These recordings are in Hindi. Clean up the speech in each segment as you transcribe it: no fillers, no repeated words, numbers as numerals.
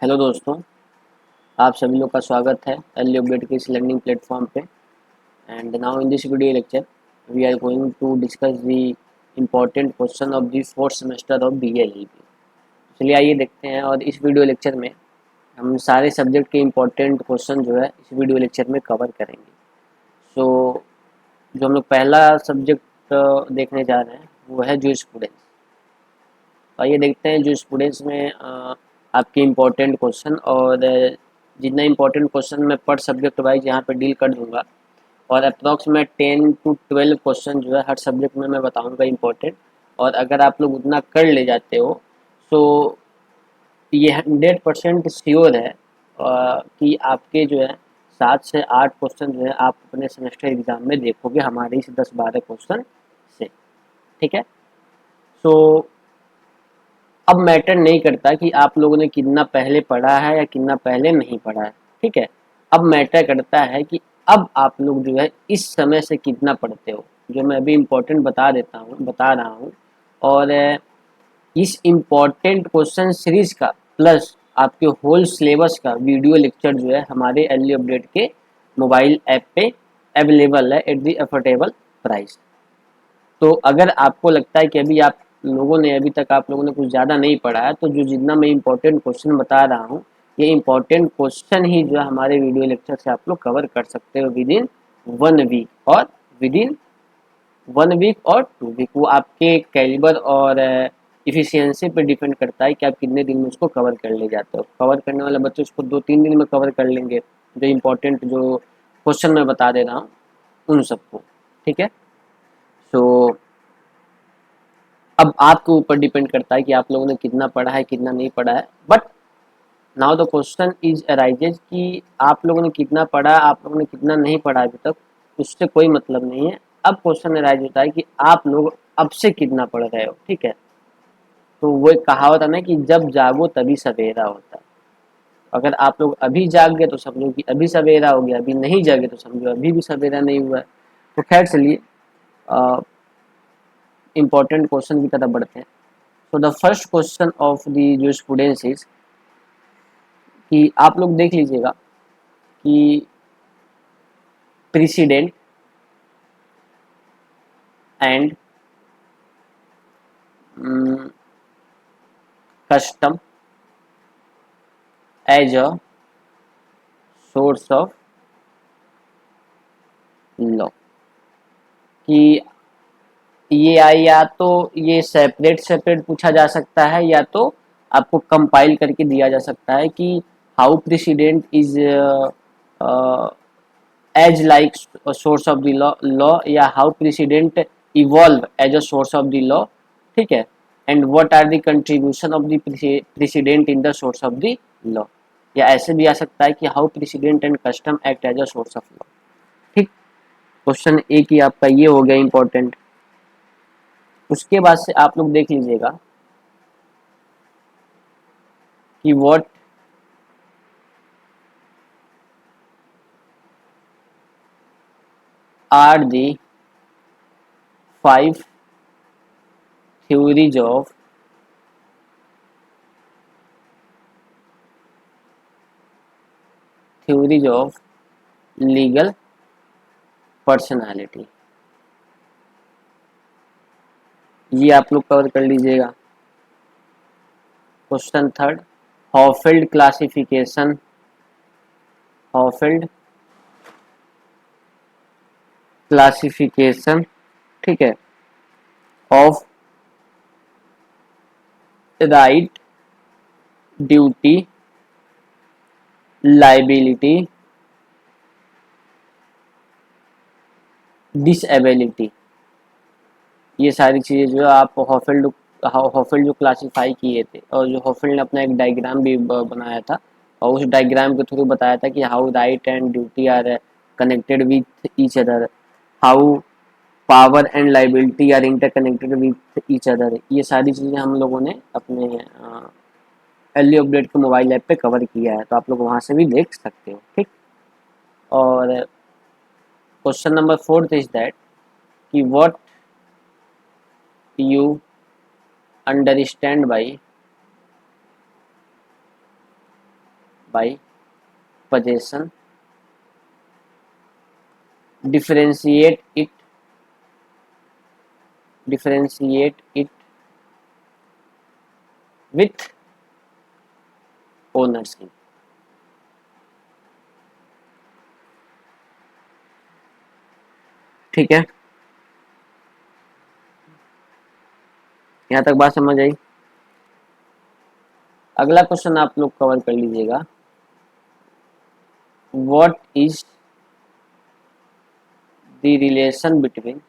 हेलो दोस्तों, आप सभी लोग का स्वागत है एल अपडेट के इस लर्निंग प्लेटफॉर्म पे। And now in this video lecture we are going to discuss the important question of the fourth semester of BA-LLB। चलिए आइए देखते हैं, और इस वीडियो लेक्चर में हम सारे सब्जेक्ट के इम्पोर्टेंट क्वेश्चन जो है इस वीडियो लेक्चर में कवर करेंगे। सो जो हम लोग पहला सब्जेक्ट देखने जा रहे हैं वो है जो स्टूडेंट्स। तो आइए देखते हैं जो स्टूडेंट्स में आपके इम्पोर्टेंट क्वेश्चन, और जितना इम्पोर्टेंट क्वेश्चन मैं पर सब्जेक्ट वाइज यहाँ पे डील कर दूँगा, और अप्रॉक्स में 10 to 12 क्वेश्चन जो है हर सब्जेक्ट में मैं बताऊँगा इम्पोर्टेंट। और अगर आप लोग उतना कर ले जाते हो तो ये 100% श्योर है कि आपके जो है 7 से 8 क्वेश्चन जो है आप अपने सेमेस्टर एग्जाम में देखोगे हमारे इस 10-12 क्वेश्चन से। ठीक है। सो अब मैटर नहीं करता कि आप लोगों ने कितना पहले पढ़ा है या कितना पहले नहीं पढ़ा है। ठीक है। अब मैटर करता है कि अब आप लोग जो है इस समय से कितना पढ़ते हो, जो मैं अभी इम्पोर्टेंट बता रहा हूँ। और इस इम्पोर्टेंट क्वेश्चन सीरीज का प्लस आपके होल सिलेबस का वीडियो लेक्चर जो है हमारे एल अपडेट के मोबाइल ऐप पे अवेलेबल है एट दी अफोर्डेबल प्राइस। तो अगर आपको लगता है कि अभी तक आप लोगों ने कुछ ज़्यादा नहीं पढ़ा है, तो जो जितना मैं इम्पोर्टेंट क्वेश्चन बता रहा हूँ, ये इम्पोर्टेंट क्वेश्चन ही जो है हमारे वीडियो लेक्चर से आप लोग कवर कर सकते हो विद इन 1 वीक, और विद इन 1 वीक और 2 वीक। वो आपके कैलिबर और इफिशियंसी पे डिपेंड करता है कि आप कितने दिन में उसको कवर कर ले जाते हो। कवर करने वाले बच्चे उसको 2-3 दिन में कवर कर लेंगे, जो इम्पोर्टेंट जो क्वेश्चन मैं बता दे रहा हूँ उन सबको। ठीक है। सो अब आपके ऊपर डिपेंड करता है कि आप लोगों ने कितना पढ़ा है कितना नहीं पढ़ा है। But now the question is arises कि आप लोगों ने कितना पढ़ा, आप लोगों ने कितना नहीं पढ़ा अभी तक, उससे कोई मतलब नहीं है। अब क्वेश्चन अराइज होता है कि आप लोग अब से कितना पढ़ रहे हो। ठीक है। तो वो एक कहावत है ना कि जब जागो तभी सवेरा होता है। अगर आप लोग अभी जाग गए तो समझो कि अभी सवेरा हो गया, अभी नहीं जागे तो समझो अभी भी सवेरा नहीं हुआ है। तो खैर चलिए इम्पोर्टेंट क्वेश्चन की तरफ बढ़ते हैं। तो the first question of the जो स्टूडेंट्स इज कि आप लोग देख लीजिएगा कि precedent and custom as a source of law, कि या तो ये सेपरेट सेपरेट पूछा जा सकता है, या तो आपको कंपाइल करके दिया जा सकता है कि how precedent is as like source of the law, या how precedent evolve as a source of the law. ठीक है। And what are the contribution of the precedent in the source of the law. या ऐसे भी आ सकता है कि how precedent and custom act as a source of law. ठीक। क्वेश्चन एक ही आपका ये हो गया इंपॉर्टेंट। उसके बाद से आप लोग देख लीजिएगा कि what are the 5 theories of legal personality. ये आप लोग कवर कर लीजिएगा। Question third, Hohfeld classification, Hohfeld classification, ठीक है, of right, duty, liability, disability. ये सारी चीज़ें जो है आप हॉफिल्ड जो क्लासीफाई किए थे, और जो हॉफिल्ड ने अपना एक डायग्राम भी बनाया था, और उस डायग्राम के थ्रू बताया था कि how right and duty are connected with each other, how power and liability are interconnected with each other. ये सारी चीज़ें हम लोगों ने अपने एल अपडेट के मोबाइल ऐप पे कवर किया है, तो आप लोग वहाँ से भी देख सकते हो। ठीक। और question number fourth is that कि what you understand by by possession, differentiate it with ownership। ठीक है, यहाँ तक बात समझ आई। अगला क्वेश्चन आप लोग कवर कर लीजिएगा, what is the relation between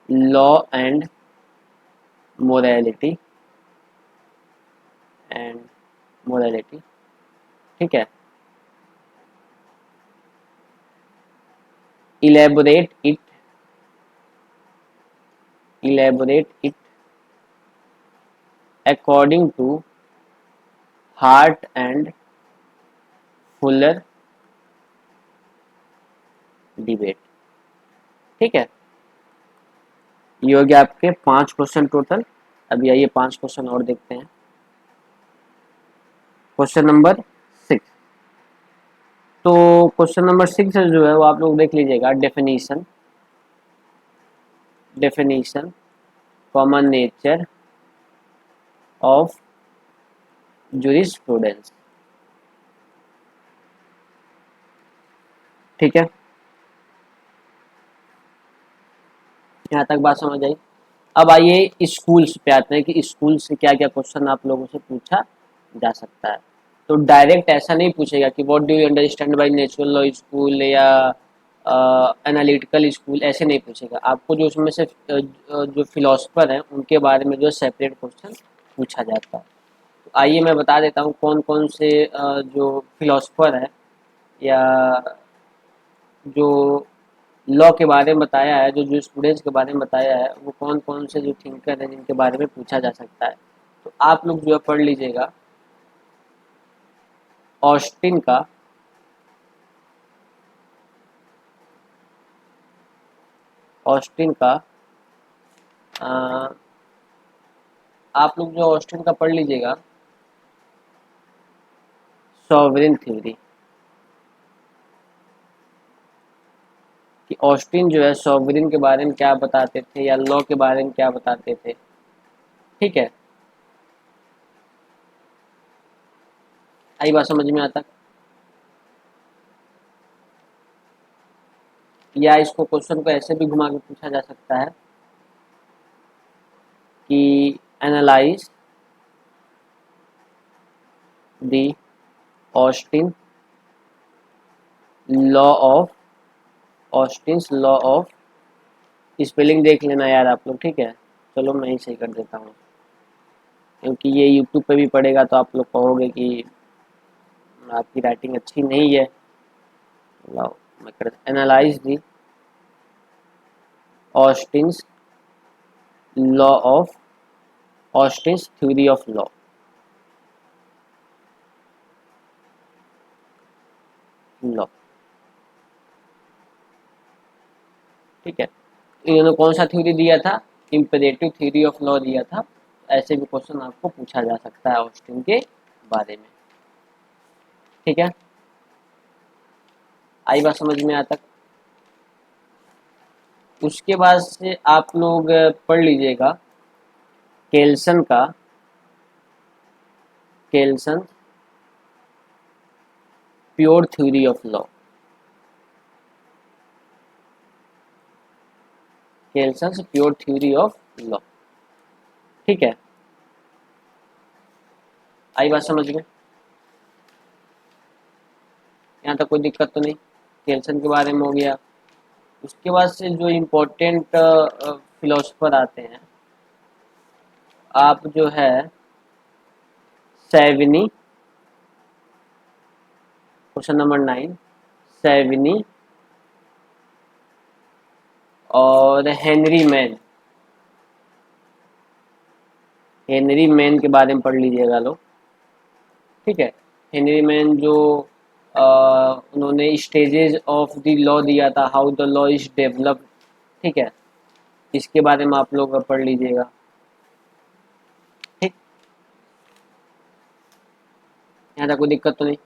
law and morality and morality. ठीक है, elaborate it according to Hart and Fuller debate। ठीक है, ये हो गया आपके 5 क्वेश्चन टोटल। अभी आइए 5 क्वेश्चन और देखते हैं। क्वेश्चन नंबर 6, तो क्वेश्चन नंबर 6 जो है वो आप लोग देख लीजिएगा, definition common nature of jurisprudence. ठीक है, यहाँ तक बात समझ आई। अब आइए स्कूल्स पे आते हैं कि स्कूल से क्या क्या क्वेश्चन आप लोगों से पूछा जा सकता है। तो डायरेक्ट ऐसा नहीं पूछेगा कि what do you understand by natural law school या एनालिटिकल स्कूल, ऐसे नहीं पूछेगा आपको। जो उसमें से जो फिलोसफर हैं उनके बारे में जो सेपरेट क्वेश्चन पूछा जाता है। तो आइए मैं बता देता हूँ कौन कौन से जो फिलोसफर है या जो लॉ के बारे में बताया है, जो स्टूडेंट्स के बारे में बताया है, वो कौन कौन से जो थिंकर हैं जिनके बारे में पूछा जा सकता है। तो आप लोग जो है पढ़ लीजिएगा, ऑस्टिन का आ, आप लोग जो ऑस्टिन का पढ़ लीजिएगा, सॉवरेन थ्योरी, कि ऑस्टिन जो है सॉवरेन के बारे में क्या बताते थे या लॉ के बारे में क्या बताते थे। ठीक है, आई बात समझ में आता। या इसको क्वेश्चन को ऐसे भी घुमा के पूछा जा सकता है कि analyse the Austin law of Austen's law of, spelling देख लेना यार आप लोग। ठीक है, चलो मैं ही सही कर देता हूँ, क्योंकि ये यूट्यूब पे भी पढ़ेगा तो आप लोग कहोगे कि आपकी राइटिंग अच्छी नहीं है। लाओ मैं कर, analyse the Austen's law of Austen's theory of law. Law, ठीक है, इन्होंने कौन सा थ्योरी दिया था, इम्पेरेटिव थ्योरी ऑफ लॉ दिया था। ऐसे भी क्वेश्चन आपको पूछा जा सकता है ऑस्टिन के बारे में। ठीक है, आई बात समझ में आता। उसके बाद से आप लोग पढ़ लीजिएगा केल्सन का, Kelsen pure theory of law, Kelsen pure theory of law. ठीक है, आई बात समझ में, यहाँ तक कोई दिक्कत तो नहीं। केल्सन के बारे में हो गया। उसके बाद से जो इम्पोर्टेंट फिलोसफर आते हैं, आप जो है सेविनी, क्वेश्चन नंबर 9, सेविनी और हेनरी मैन, हेनरी मैन के बारे में पढ़ लीजिएगा लोग। ठीक है, हेनरी मैन जो उन्होंने स्टेजेस ऑफ द लॉ दिया था, how the law is developed. ठीक है, इसके बारे में आप लोग पढ़ लीजिएगा। ठीक, यहाँ तक कोई दिक्कत तो नहीं।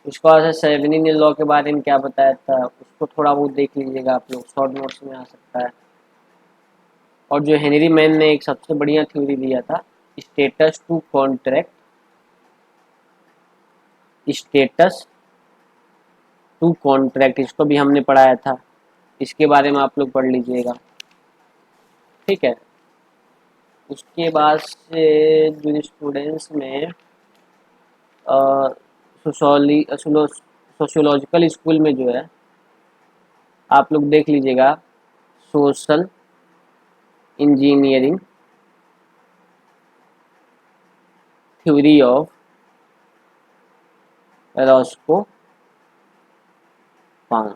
उसके बाद सेवेनिन लॉ के बारे में क्या बताया था उसको थोड़ा बहुत देख लीजिएगा आप लोग, शॉर्ट नोट्स में आ सकता है। और जो हेनरी मैन ने एक सबसे बढ़िया थ्योरी दिया था, status to contract, status to contract, इसको भी हमने पढ़ाया था, इसके बारे में आप लोग पढ़ लीजिएगा। ठीक है। उसके बाद से जो स्टूडेंट्स में सोशियोलॉजिकल स्कूल में जो है आप लोग देख लीजिएगा, social engineering theory of Roscoe pound.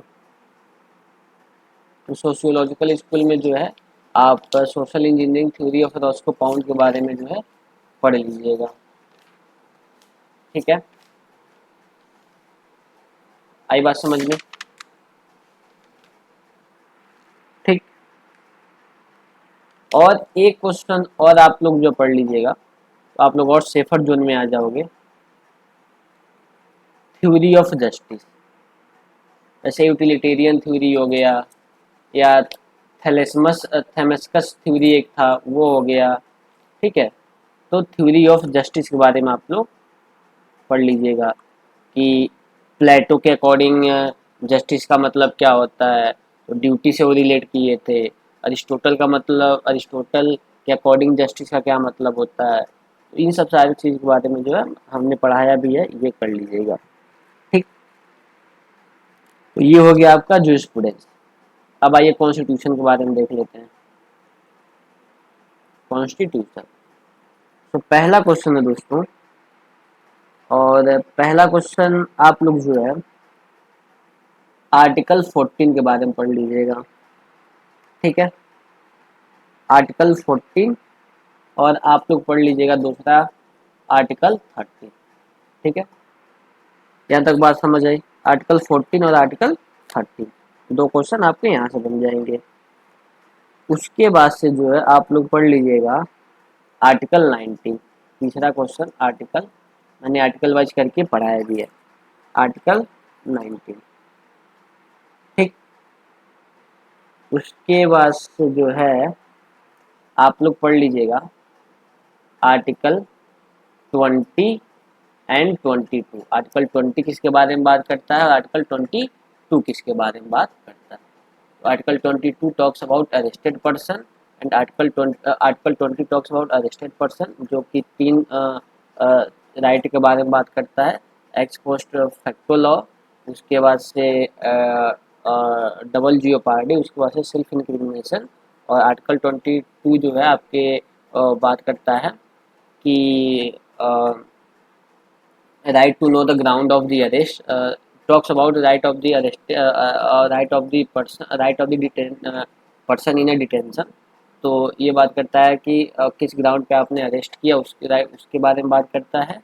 तो सोशियोलॉजिकल स्कूल में जो है आप social engineering theory of Roscoe pound के बारे में जो है पढ़ लीजिएगा। ठीक है, आई बात समझ में? ठीक। और एक क्वेश्चन और आप लोग जो पढ़ लीजिएगा तो आप लोग और सेफर जोन में आ जाओगे। थ्योरी ऑफ जस्टिस, जैसे यूटिलिटेरियन थ्योरी हो गया, या थेमेस्कस थ्योरी एक था वो हो गया। ठीक है, तो थ्योरी ऑफ जस्टिस के बारे में आप लोग पढ़ लीजिएगा कि प्लेटो के अकॉर्डिंग जस्टिस का मतलब क्या होता है, तो ड्यूटी से वो रिलेट किए थे। अरिस्टोटल का मतलब, अरिस्टोटल के अकॉर्डिंग जस्टिस का क्या मतलब होता है, तो इन सब सारी चीज़ के बारे में जो है हमने पढ़ाया भी है, ये कर लीजिएगा। ठीक। तो ये हो गया आपका जूरिस्प्रूडेंस। अब आइए कॉन्स्टिट्यूशन के बारे में देख लेते हैं। कॉन्स्टिट्यूशन, तो पहला क्वेश्चन है दोस्तों, और पहला क्वेश्चन आप लोग जो है आर्टिकल 14 के बारे में पढ़ लीजिएगा। ठीक है, आर्टिकल 14, और आप लोग पढ़ लीजिएगा दूसरा आर्टिकल 30। ठीक है, यहाँ तक बात समझ आई? आर्टिकल 14 और आर्टिकल 30, दो क्वेश्चन आपके यहाँ से बन जाएंगे। उसके बाद से जो है आप लोग पढ़ लीजिएगा आर्टिकल 19, तीसरा क्वेश्चन आर्टिकल, मैंने आर्टिकल वाइज करके पढ़ाया भी है, आर्टिकल 19। ठीक। उसके बाद से जो है आप लोग पढ़ लीजिएगा आर्टिकल 20 एंड 22। आर्टिकल 20 किसके बारे में बात करता है और आर्टिकल 22 किसके बारे में बात करता है? तो article 22 talks about arrested person, and article 20 talks about arrested person, जो कि तीन राइट के बारे में बात करता है। एक्स पोस्ट फैक्टो लॉ, उसके बाद से डबल जियोपार्डी, उसके बाद से सेल्फ इंक्रिमिनेशन। और आर्टिकल 22 जो है आपके बात करता है कि right to know the ground of the arrest, talks about the right of the arrest, right of the person, right of the person in a detention। तो ये बात करता है कि किस ग्राउंड पे आपने अरेस्ट किया, उसके राइट, उसके बारे में बात करता है।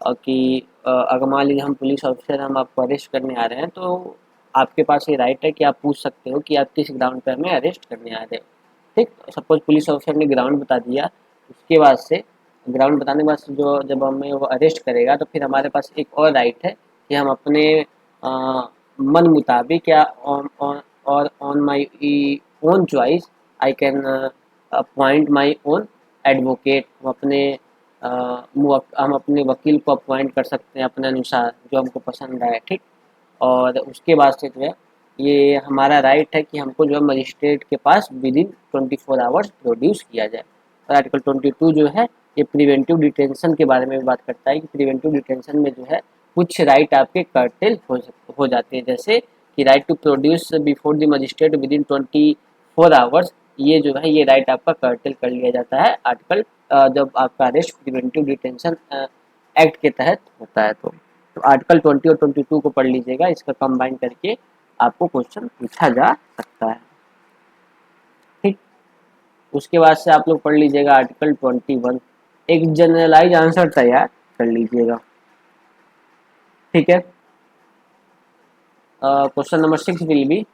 और कि अगर मान लीजिए हम पुलिस ऑफिसर, हम आपको अरेस्ट करने आ रहे हैं, तो आपके पास ये राइट है कि आप पूछ सकते हो कि आप किस ग्राउंड पे हमें अरेस्ट करने आ रहे हो। ठीक, सपोज पुलिस ऑफिसर ने ग्राउंड बता दिया, उसके बाद से ग्राउंड बताने के बाद से जो जब हमें वो अरेस्ट करेगा, तो फिर हमारे पास एक और राइट है कि हम अपने अ, मन मुताबिक या on my own choice I can appoint my own advocate. हम अपने वकील को अपॉइंट कर सकते हैं अपने अनुसार, जो हमको पसंद आए। ठीक। और उसके बाद से जो है ये हमारा राइट है कि हमको जो है मजिस्ट्रेट के पास विद इन 24 आवर्स प्रोड्यूस किया जाए। और आर्टिकल 22 जो है ये प्रिवेंटिव डिटेंशन के बारे में भी बात करता है कि प्रिवेंटिव डिटेंशन में जो है कुछ राइट आपके कर्टेल हो जाते हैं, जैसे कि right to produce before the magistrate within 24 hours, ये जो है ये राइट आपका कर्टेल कर लिया जाता है आर्टिकल जब आपका अरेस्ट प्रिवेंटिव डिटेंशन एक्ट के तहत होता है। तो आर्टिकल 20 और 22 को पढ़ लीजिएगा, इसका कंबाइन करके आपको क्वेश्चन पूछा जा सकता है। ठीक। उसके बाद से आप लोग पढ़ लीजिएगा आर्टिकल 21, एक जनरलाइज आंसर तैयार कर लीजिएगा। ठीक है, question number 6 will be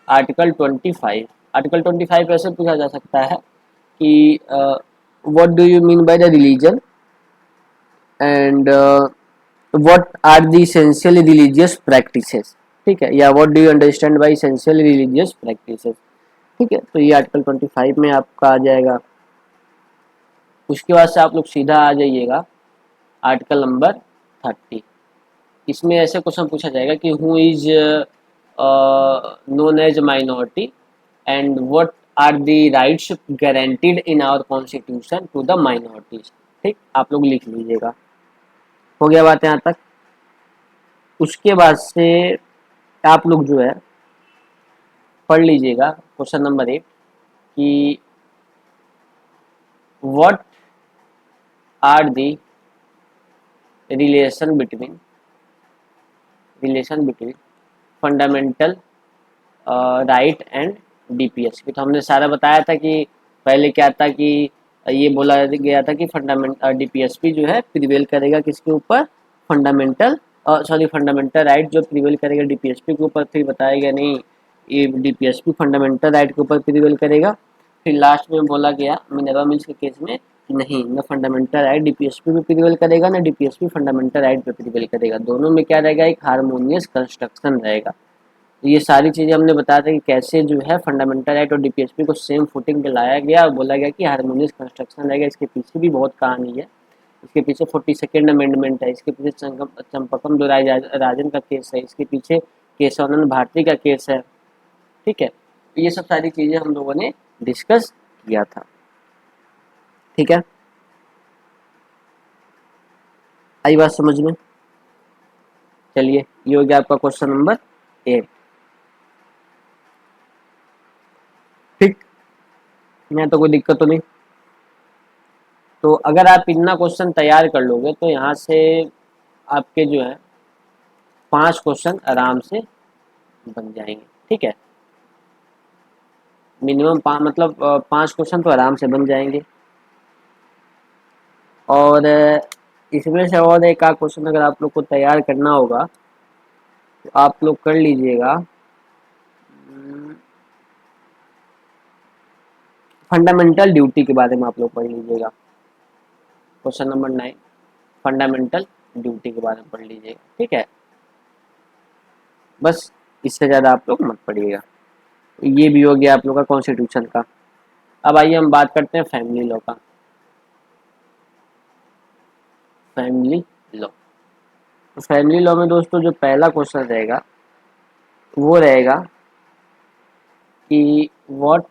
article 25। Article 25 ऐसे पूछा जा सकता है कि what do you mean by the religion, and what are the essential religious practices, ठीक है, या what do you understand by essential religious practices, ठीक है। तो ये आर्टिकल 25 में आपका आ जाएगा। उसके बाद से आप लोग सीधा आ जाइएगा आर्टिकल नंबर 30। इसमें ऐसे क्वेश्चन पूछा जाएगा कि who is known as minority and what are the rights guaranteed in our constitution to the minorities, ठीक, आप लोग लिख लीजिएगा। हो गया बात यहाँ तक। उसके बाद से आप लोग जो है पढ़ लीजिएगा क्वेश्चन नंबर 8 कि what are the relation between fundamental right and DPS. तो हमने सारा बताया था कि पहले क्या था कि ये बोला गया था कि डीपीएसपी जो है प्रिवेल करेगा किसके ऊपर, फंडामेंटल राइट जो प्रिवेल करेगा डीपीएसपी के ऊपर। फिर बताया गया नहीं, ये डीपीएसपी फंडामेंटल राइट के ऊपर प्रिवेल करेगा। फिर लास्ट में बोला गया मिनर्वा मिल्स के केस में कि नहीं, न फंडामेंटल राइट डीपीएसपी पे प्रिवेल करेगा, न डीपीएसपी फंडामेंटल राइट पे प्रिवेल करेगा। दोनों में क्या रहेगा, एक हारमोनियस कंस्ट्रक्शन रहेगा। तो ये सारी चीज़ें हमने बताया था कि कैसे जो है फंडामेंटल राइट और डीपीएसपी को सेम फुटिंग पे लाया गया और बोला गया कि हारमोनियस कंस्ट्रक्शन रहेगा। इसके पीछे भी बहुत कहानी है। इसके पीछे 42nd अमेंडमेंट है, इसके पीछे चंपकम दोराई राजन का केस है, इसके पीछे केशवानंद भारती का केस है, ठीक है। तो ये सब सारी चीज़ें हम लोगों ने डिस्कस किया था, ठीक है। आई बात समझ में? चलिए, ये हो गया आपका क्वेश्चन नंबर 8, ठीक। यहाँ तो कोई दिक्कत तो नहीं। तो अगर आप इतना क्वेश्चन तैयार कर लोगे तो यहाँ से आपके जो है 5 क्वेश्चन आराम से बन जाएंगे, ठीक है। मिनिमम मतलब 5 क्वेश्चन तो आराम से बन जाएंगे। और इसमें से और एक आध क्वेश्चन अगर आप लोग को तैयार करना होगा तो आप लोग कर लीजिएगा। फंडामेंटल ड्यूटी के बारे में आप लोग पढ़ लीजिएगा, क्वेश्चन नंबर 9 फंडामेंटल ड्यूटी के बारे में पढ़ लीजिएगा, ठीक है। बस इससे ज़्यादा आप लोग मत पढ़िएगा। ये भी हो गया आप लोग का कॉन्स्टिट्यूशन का। अब आइए हम बात करते हैं फैमिली लॉ का। फैमिली लॉ, तो फैमिली लॉ में दोस्तों जो पहला क्वेश्चन रहेगा वो रहेगा कि what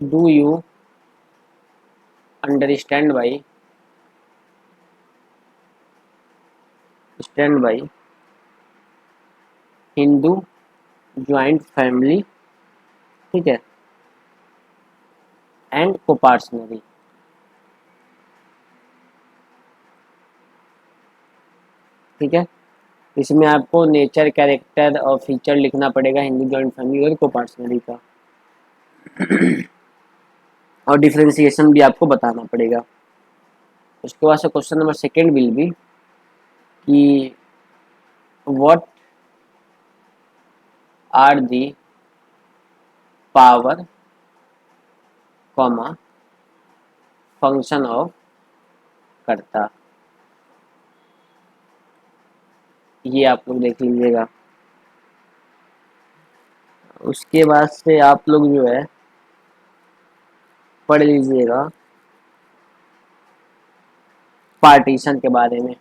do you understand by Hindu joint family, ठीक है, एंड कोपार्सनरी। ठीक है, इसमें आपको नेचर, कैरेक्टर और फीचर लिखना पड़ेगा हिंदू ज्वाइंट फैमिली और कोपार्सनरी का, और डिफ्रेंसिएशन भी आपको बताना पड़ेगा। उसके बाद से क्वेश्चन नंबर 2 विल बी कि what are the power comma function of कर्ता। ये आप लोग देख लीजिएगा। उसके बाद से आप लोग जो है पढ़ लीजिएगा पार्टीशन के बारे में,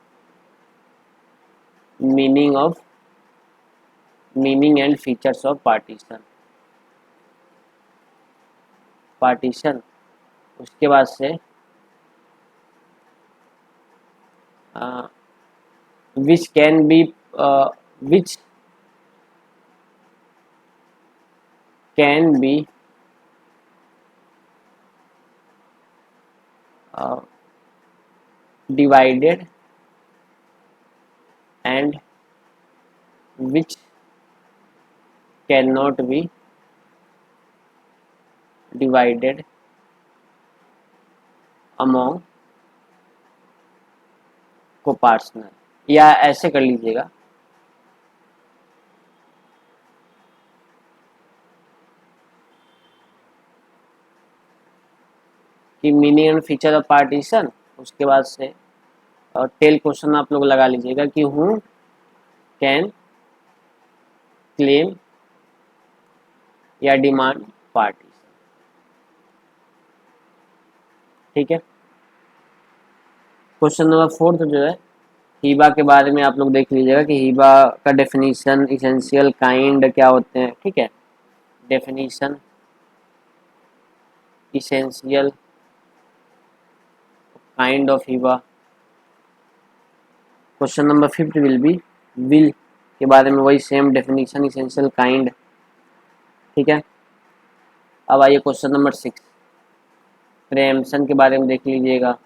meaning and features of partition. उसके बाद से which can be which can be divided and which cannot be divided among co-partner, या ऐसे कर लीजिएगा कि meaning and feature of partition. उसके बाद से और टेल क्वेश्चन आप लोग लगा लीजिएगा कि हु कैन क्लेम या डिमांड पार्टी। ठीक है। क्वेश्चन नंबर 4 जो है हीबा के बारे में आप लोग देख लीजिएगा कि हीबा का डेफिनेशन, इसेंशियल, काइंड क्या होते हैं। ठीक है, डेफिनेशन, इसेंशियल, काइंड ऑफ हीबा। Question number 5 will be will के बारे में वही सेम डेफिनेशन, इसेंशियल, काइंड। ठीक है। अब आइए क्वेश्चन नंबर 6, प्रेएम्पशन के बारे में देख लीजिएगा।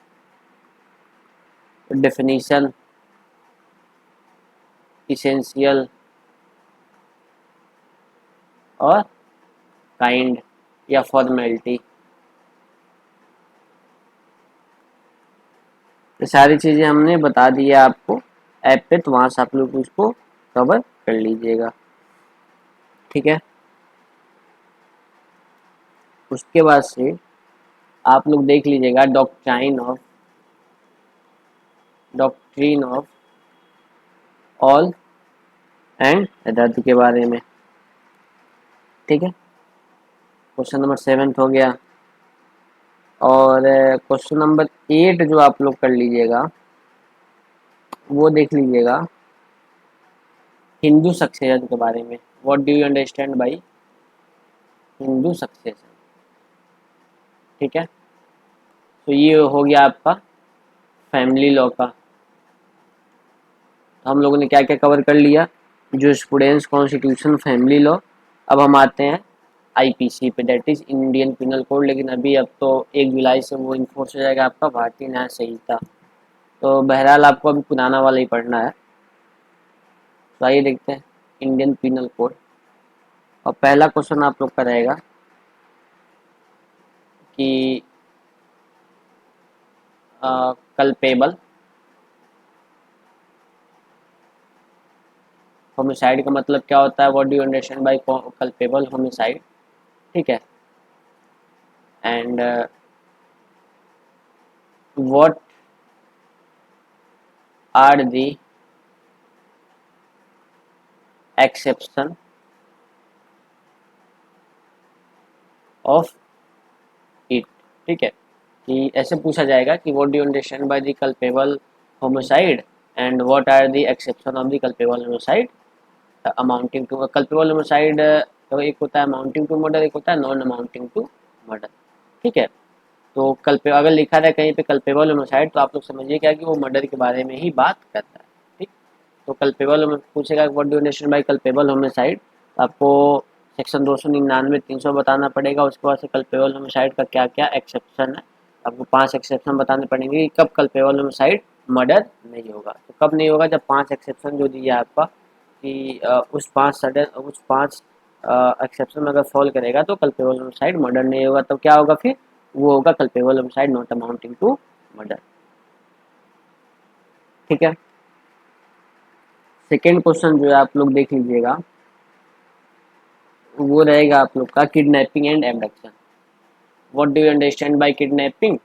डेफिनेशन, इसेंशियल और काइंड या फॉर्मेलिटी, ये सारी चीज़ें हमने बता दी है आपको ऐप पे, तो वहाँ से आप लोग उसको कवर कर लीजिएगा। ठीक है। उसके बाद से आप लोग देख लीजिएगा doctrine of all and other के बारे में। ठीक है, क्वेश्चन नंबर 7 हो गया। और क्वेश्चन नंबर 8 जो आप लोग कर लीजिएगा वो देख लीजिएगा हिंदू सक्सेशन के बारे में। What do you understand by Hindu succession. ठीक है, तो ये हो गया आपका फैमिली लॉ का। तो हम लोगों ने क्या क्या कवर कर लिया, जूरिस्प्रूडेंस, कॉन्स्टिट्यूशन, फैमिली लॉ। अब हम आते हैं आईपीसी पे, that is Indian penal code. लेकिन अभी अब तो 1 जुलाई से वो इन्फोर्स हो जाएगा आपका भारतीय न्याय संहिता। तो बहरहाल आपको अभी पुराना वाला ही पढ़ना है। तो आइए देखते हैं इंडियन पिनल कोड। और पहला क्वेश्चन आप लोग का रहेगा कि कल्पेबल, होमिसाइड का मतलब क्या होता है, what do you understand by culpable homicide. ठीक है, and what are the exception of it. ठीक है, कि ऐसे पूछा जाएगा कि what do you understand by the culpable homicide and what are the exception of the culpable homicide amounting to. Culpable homicide तो एक होता है अमाउंटिंग टू मर्डर, एक होता है नॉन अमाउंटिंग टू मर्डर। ठीक है, तो अगर लिखा है कहीं पे कल्पेबल होमिसाइड तो आप लोग समझिए क्या कि वो मर्डर के बारे में ही बात करता है। ठीक, तो कल्पेबल पूछेगा what do you understand by culpable homicide, आपको सेक्शन 299 300 बताना पड़ेगा। उसके बाद से कल्पेबल होमिसाइड का क्या क्या एक्सेप्शन है, आपको 5 एक्सेप्शन बताने पड़ेंगे कि कब कल्पेबल होमिसाइड मर्डर नहीं होगा। तो कब नहीं होगा, जब 5 एक्सेप्शन जो दिया है आपका कि उस पाँच एक्सेप्शन अगर फॉल करेगा तो कल्पेबल होमिसाइड मर्डर नहीं होगा। तो क्या होगा फिर, वो होगा culpable homicide not amounting to murder. ठीक है, सेकेंड क्वेश्चन जो है आप लोग देख लीजिएगा वो रहेगा आप लोग का kidnapping and abduction. What do you understand bye kidnapping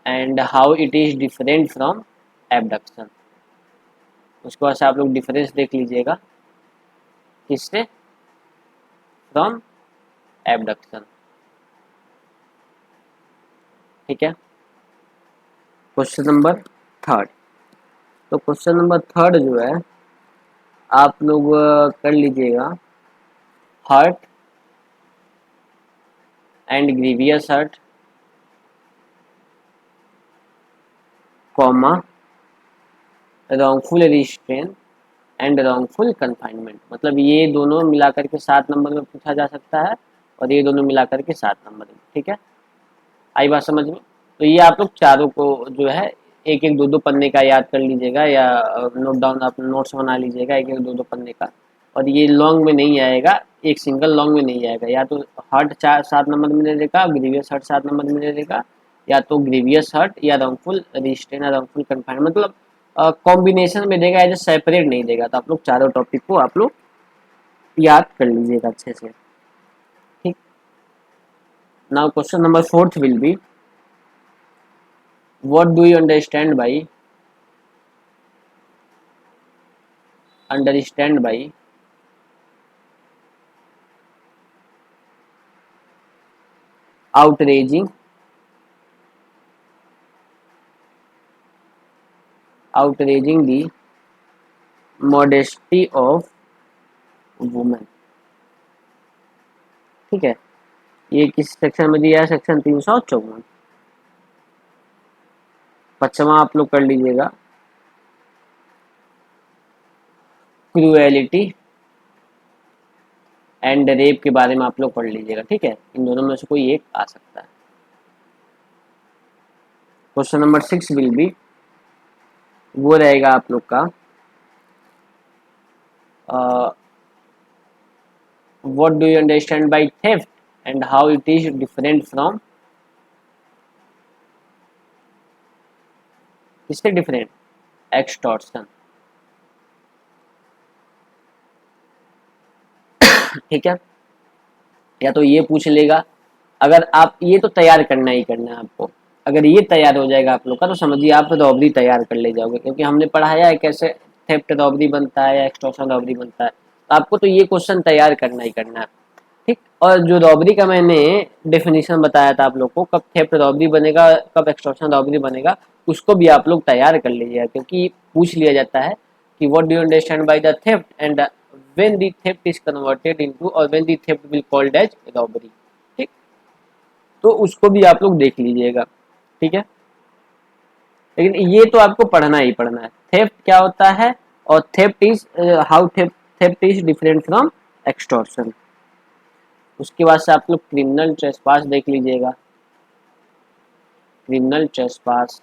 and how it is different from abduction. उसके बाद से आप लोग डिफरेंस देख लीजिएगा किससे, फ्रॉम एबडक्शन। ठीक है, क्वेश्चन नंबर 3। तो क्वेश्चन नंबर 3 जो है आप लोग कर लीजिएगा hurt and grievous hurt, comma wrongful restraint and wrongful confinement. मतलब ये दोनों मिलाकर के 7 नंबर में पूछा जा सकता है और ये दोनों मिलाकर के 7 नंबर में। ठीक है, आई बात समझ में। तो ये आप लोग चारों को जो है एक एक दो दो पन्ने का याद कर लीजिएगा या नोट डाउन आप नोट्स बना लीजिएगा एक एक दो दो पन्ने का। और ये लॉन्ग में नहीं आएगा, एक सिंगल लॉन्ग में नहीं आएगा। या तो हर्ट 7 नंबर में दे देगा, ग्रीवियस हर्ट 7 नंबर में दे देगा, या तो ग्रीवियस हर्ट या रॉन्गफुल रिस्ट्रेन या रॉन्गफुल कन्फाइनमेंट, मतलब कॉम्बिनेशन में देगा, एज सेपरेट नहीं देगा। तो आप लोग चारों टॉपिक को आप लोग याद कर लीजिएगा अच्छे से। ठीक, now question number 4 will be what do you understand by understand by outraging the modesty of women। ठीक है, ये किस सेक्शन में दिया है? सेक्शन 354। पचवा आप लोग कर लीजिएगा, क्रूएलिटी एंड रेप के बारे में आप लोग पढ़ लीजिएगा। ठीक है, इन दोनों में से कोई एक आ सकता है। क्वेश्चन नंबर 6 विल बी, वो रहेगा आप लोग का what do you understand by theft and how it is different from, किससे डिफरेंट? एक्सटॉर्शन। ठीक है, या तो ये पूछ लेगा, अगर आप ये तो तैयार करना ही करना है आपको, अगर ये तैयार हो जाएगा आप लोग का तो समझिए आप रॉबरी तैयार कर ले जाओगे, क्योंकि हमने पढ़ाया है कैसे थेफ्ट रॉबरी बनता है या एक्सटॉर्शन रॉबरी बनता है। तो आपको तो ये क्वेश्चन तैयार करना ही करना है। ठीक, और जो रॉबरी का मैंने डेफिनेशन बताया था आप लोग को, कब थेफ्ट रॉबरी बनेगा, कब एक्सटॉर्शन रॉबरी बनेगा, उसको भी आप लोग तैयार कर लीजिएगा, क्योंकि पूछ लिया जाता है कि what do you understand by the theft and when the theft is converted into or when the theft will called as robbery। ठीक, तो उसको भी आप लोग देख लीजिएगा। ठीक है, लेकिन ये तो आपको पढ़ना ही पढ़ना है, थेफ्ट क्या होता है और theft is how theft is different from extortion. उसके बाद से आप लोग क्रिमिनल ट्रेसपास देख लीजिएगा। क्रिमिनल ट्रेसपास,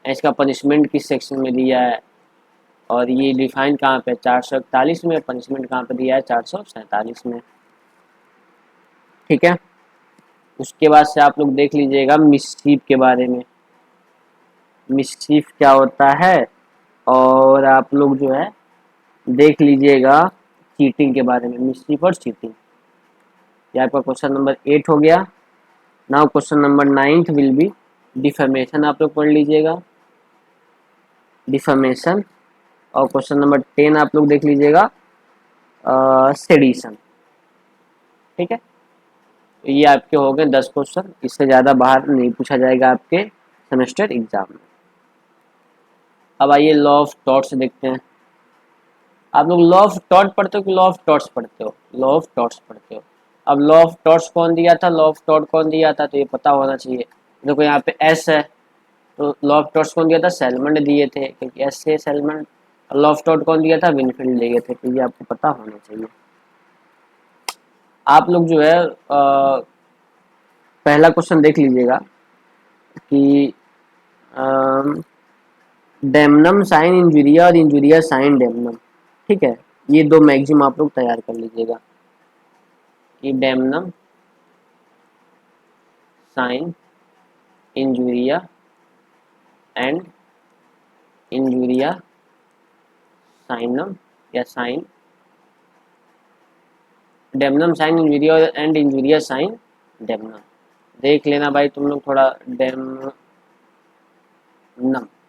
इसका पनिशमेंट किस सेक्शन में दिया है और ये डिफाइन कहाँ पे? 441 में। पनिशमेंट कहाँ पे दिया है? 447 में। ठीक है, उसके बाद से आप लोग देख लीजिएगा मिसचीफ के बारे में, मिसचीफ क्या होता है, और आप लोग जो है देख लीजिएगा चीटिंग के बारे में, मिसचीफ और चीटिंग। ये आपका क्वेश्चन नंबर 8 हो गया। Now question number 9 will be defamation, आप लोग पढ़ लीजिएगा डिफेमेशन। और क्वेश्चन नंबर 10 आप लोग देख लीजिएगा सेडिशन। ठीक है, तो ये आपके हो गए 10 क्वेश्चन, इससे ज़्यादा बाहर नहीं पूछा जाएगा आपके सेमेस्टर एग्जाम में। अब आइए लॉ ऑफ टॉर्ट्स देखते हैं। आप लोग लॉ ऑफ टॉर्ट पढ़ते हो कि लॉ ऑफ टॉर्ट्स पढ़ते हो? लॉ ऑफ टॉर्ट्स पढ़ते हो। अब लॉ ऑफ टॉर्ट्स कौन दिया था, लॉ ऑफ टॉर्ट कौन दिया था, तो ये पता होना चाहिए। देखो यहाँ पे एस है, तो लॉ ऑफ टॉर्ट्स कौन दिया था? सेलमंड दिए थे, क्योंकि एस से सेलमंड। लॉ ऑफ टॉर्ट कौन दिया था? विनफील्ड दिए थे, तो ये आपको पता होना चाहिए। आप लोग जो है पहला क्वेश्चन देख लीजिएगा कि डेमनम साइन इंजुरिया और इंजुरिया साइन डेमनम। ठीक है, ये दो मैक्सिम आप लोग तैयार कर लीजिएगा कि डेमनम साइन इंजुरिया एंड इंजुरिया साइनम या साइन, डेमनम साइन इंजुरिया एंड इंजुरिया साइन डेमनम। देख लेना भाई तुम लोग थोड़ा डेमनम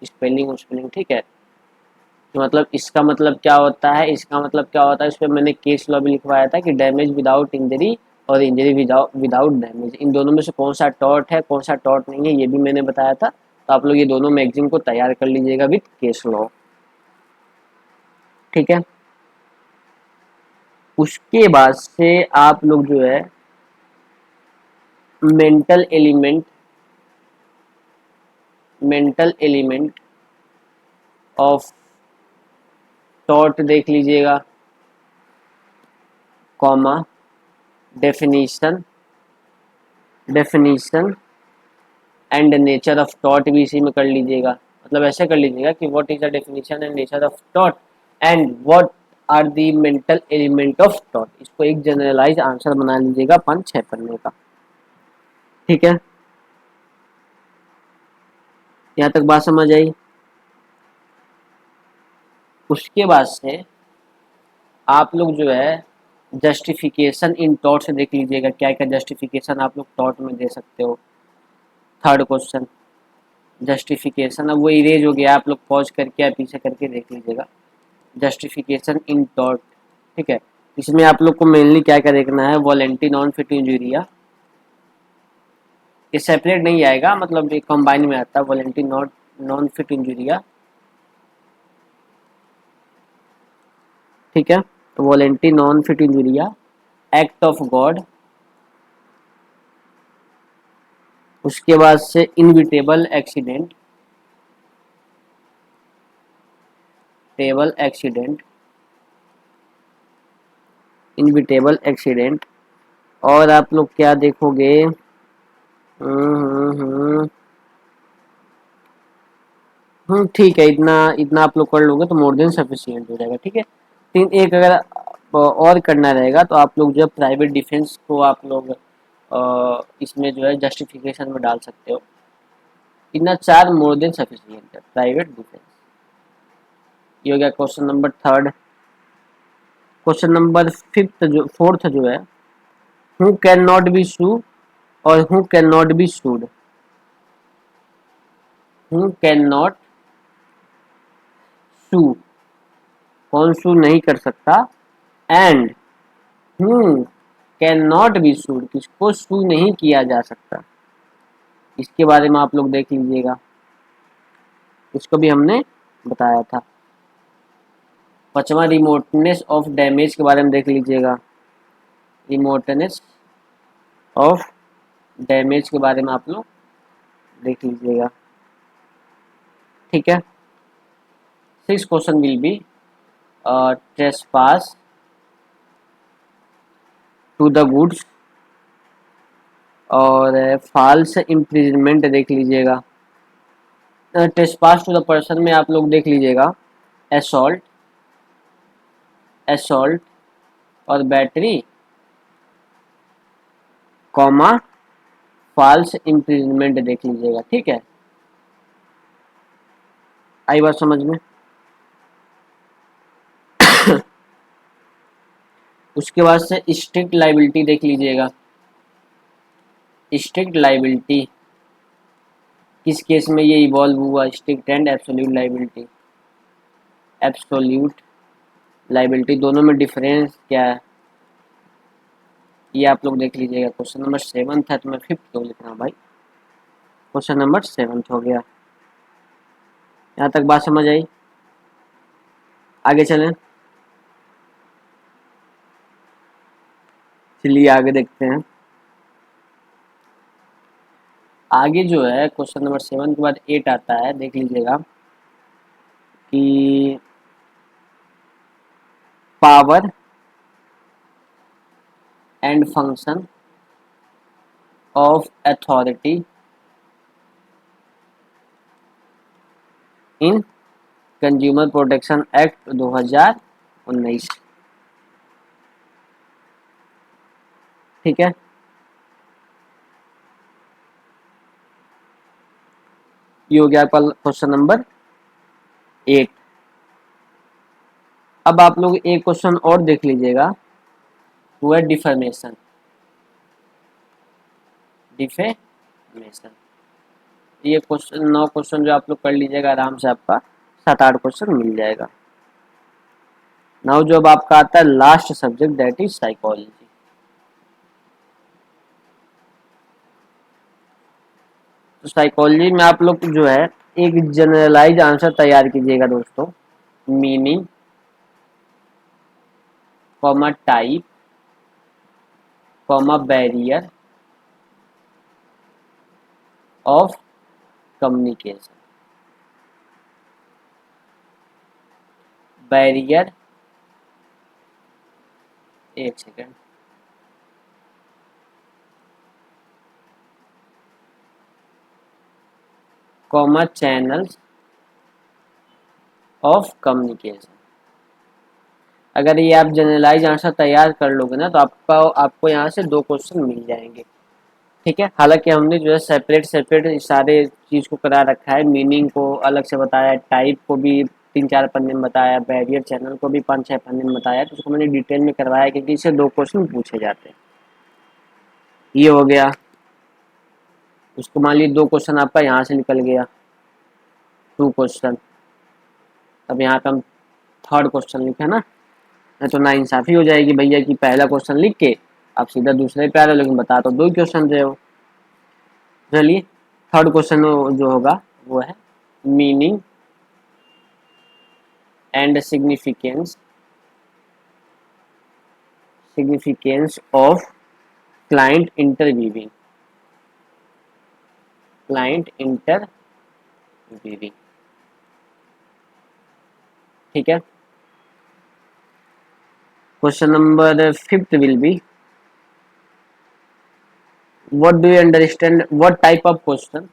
स्पेलिंग। ठीक है, तो मतलब इसका मतलब क्या होता है, इसका मतलब क्या होता है, इस पर मैंने केस लॉ भी लिखवाया था कि डैमेज विदाउट इंजरी और इंजरी विदाउट डैमेज, इन दोनों में से कौन सा टॉर्ट है कौन सा टॉर्ट नहीं है, ये भी मैंने बताया था। तो आप लोग ये दोनों मैगजीन को तैयार कर लीजिएगा विथ केस लॉ। ठीक है, उसके बाद से आप लोग जो है मेंटल एलिमेंट ऑफ टॉर्ट देख लीजिएगा, comma definition and nature of tort भी इसी में कर लीजिएगा। मतलब ऐसे कर लीजिएगा कि what is the definition and nature of tort and what are the mental element of tort. इसको एक जनरलाइज आंसर बना लीजिएगा 5-6 पन्ने का। ठीक है, यहाँ तक बात समझ आई। उसके बाद से आप लोग जो है जस्टिफिकेशन इन टॉर्ट से देख लीजिएगा, क्या क्या जस्टिफिकेशन आप लोग टॉर्ट में दे सकते हो। थर्ड क्वेश्चन जस्टिफिकेशन, अब वो इरेज हो गया, आप लोग पॉज करके या पीछे करके देख लीजिएगा। Justification in dot. ठीक है, इसमें आप लोग को मेनली क्या क्या देखना है, वॉलेंटी नॉन फिट इंजूरिया, ये सेपरेट नहीं आएगा, मतलब ये कंबाइन में आता है, volenti not non fit injuria. ठीक है, तो volenti non fit injuria, act of God, उसके बाद से inevitable accident, table accident, inevitable accident. और आप लोग क्या देखोगे, ठीक है, इतना इतना आप लोग कर लोगे तो मोर देन सफिशियंट हो जाएगा। ठीक है, तीन एक अगर और करना रहेगा तो आप लोग जो है प्राइवेट डिफेंस को आप लोग इसमें जो है जस्टिफिकेशन में डाल सकते हो। इतना चार मोर देन सफिशियंट है, प्राइवेट डिफेंस। ये हो गया question number third. Question number fifth जो फोर्थ जो है, who can not be sue और who can not be sued. Who can not sue, कौन सू नहीं कर सकता, and who can not be sued, किसको सू नहीं किया जा सकता, इसके बारे में आप लोग देख लीजिएगा, इसको भी हमने बताया था। पांचवा, रिमोटनेस ऑफ डैमेज के बारे में देख लीजिएगा, रिमोटनेस ऑफ डैमेज के बारे में आप लोग देख लीजिएगा। ठीक है, six question will be trespass to the goods और फॉल्स इम्प्रिजनमेंट देख लीजिएगा। ट्रेसपास टू द पर्सन में आप लोग देख लीजिएगा, असॉल्ट, असॉल्ट और बैटरी, कॉमा फॉल्स इम्प्रिजनमेंट देख लीजिएगा। ठीक है, आई बात समझ में। उसके बाद से स्ट्रिक्ट लाइबिलिटी देख लीजिएगा, स्ट्रिक्ट लाइबिलिटी किस केस में ये इवॉल्व हुआ, strict and absolute liability. Absolute liability दोनों में डिफरेंस क्या है, ये आप लोग देख लीजिएगा। क्वेश्चन नंबर सेवन था तो मैं फिफ्थ क्यों लिख रहा हूँ भाई, क्वेश्चन नंबर सेवन हो गया। यहाँ तक बात समझ आई, आगे चलें, चलिए आगे देखते हैं। आगे जो है क्वेश्चन नंबर सेवन के बाद एट आता है, देख लीजिएगा कि power and function of authority in consumer protection act 2019। ठीक है, ये हो गया आपका क्वेश्चन नंबर एट। अब आप लोग एक क्वेश्चन और देख लीजिएगा, वो है डिफर्मेशन, डिफेमेशन। ये क्वेश्चन 9 क्वेश्चन जो आप लोग कर लीजिएगा आराम से, आपका 7-8 क्वेश्चन मिल जाएगा। नाउ जो अब आपका आता है last subject, that is psychology. तो साइकोलॉजी में आप लोग जो है एक जनरलाइज आंसर तैयार कीजिएगा दोस्तों, meaning, comma type, comma barrier of communication, barrier, एक second, comma channels of communication. अगर ये आप जनरलाइज आंसर तैयार कर लोगे ना तो आपको यहाँ से 2 क्वेश्चन मिल जाएंगे। ठीक है, हालांकि हमने जो है सेपरेट सेपरेट सारे चीज़ को करा रखा है, मीनिंग को अलग से बताया, टाइप को भी 3-4 पन्ने में बताया, बैरियर चैनल को भी 5-6 पन्ने में बताया, तो उसको मैंने डिटेल में करवाया क्योंकि इससे 2 क्वेश्चन पूछे जाते हैं। ये हो गया, उसको मान लीजिए 2 क्वेश्चन आपका यहाँ से निकल गया, 2 क्वेश्चन। अब यहाँ पे हम थर्ड क्वेश्चन लिखे ना, नहीं तो ना इंसाफी हो जाएगी भैया कि पहला क्वेश्चन लिख के आप सीधा दूसरे पे आ रहे हो, लेकिन बता तो दो ही क्वेश्चन रहे हो। चलिए थर्ड क्वेश्चन जो होगा वो है meaning and significance of client interviewing, ठीक है। Question number fifth will be what do you understand, what type of question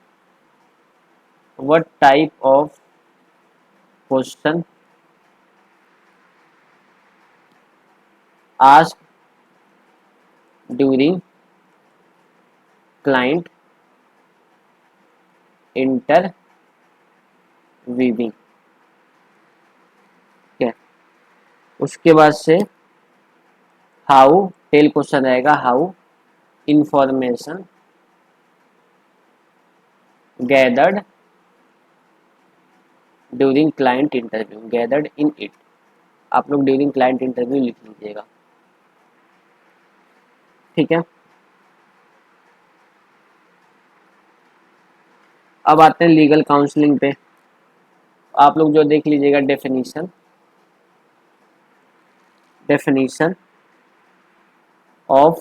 asked during client interviewing, ठीक है। उसके बाद से हाउ, टेल क्वेश्चन रहेगा how information gathered during client interview, gathered in it, आप लोग ड्यूरिंग क्लाइंट इंटरव्यू लिख लीजिएगा, ठीक है। अब आते हैं लीगल काउंसलिंग पे। आप लोग जो देख लीजिएगा definition of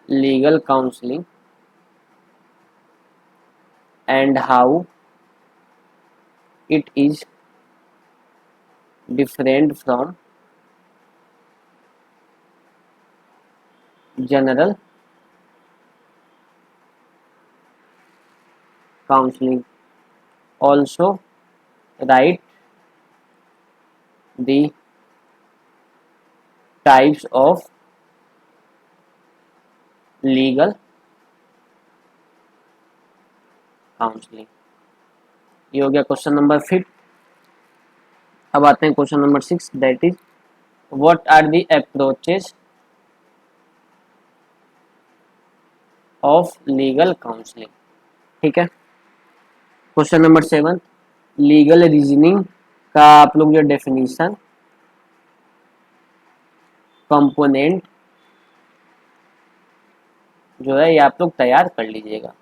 legal counselling and how it is different from general counseling. Also write the types of legal counseling। ये हो गया क्वेश्चन नंबर 5। अब आते हैं question number 6, that is what are the approaches of legal counselling, ठीक है। क्वेश्चन नंबर 7, लीगल रीजनिंग का आप लोग जो डेफिनेशन कंपोनेंट जो है ये आप लोग तैयार कर लीजिएगा,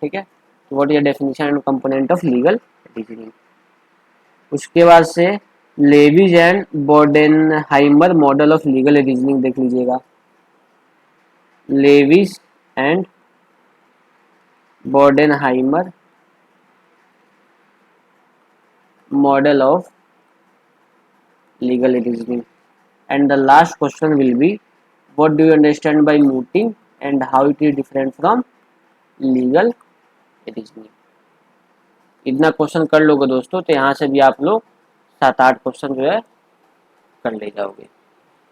ठीक है। What is the definition and component of legal reasoning. उसके बाद से Levi's and Bodenheimer model of legal reasoning देख लीजिएगा, Levi's and Bodenheimer model of legal reasoning। And the last question will be what do you understand by mooting and how it is different from legal reasoning। इतना क्वेश्चन कर लोगे दोस्तों तो यहाँ से भी आप लोग 7-8 क्वेश्चन जो है कर ले जाओगे।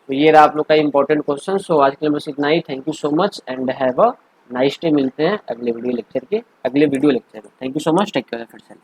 तो ये रहा आप लोग का इंपॉर्टेंट क्वेश्चन। सो आज के लिए बस इतना ही। Thank you so much and have a nice day. मिलते हैं अगले वीडियो लेक्चर में। Thank you so much, take care of yourself.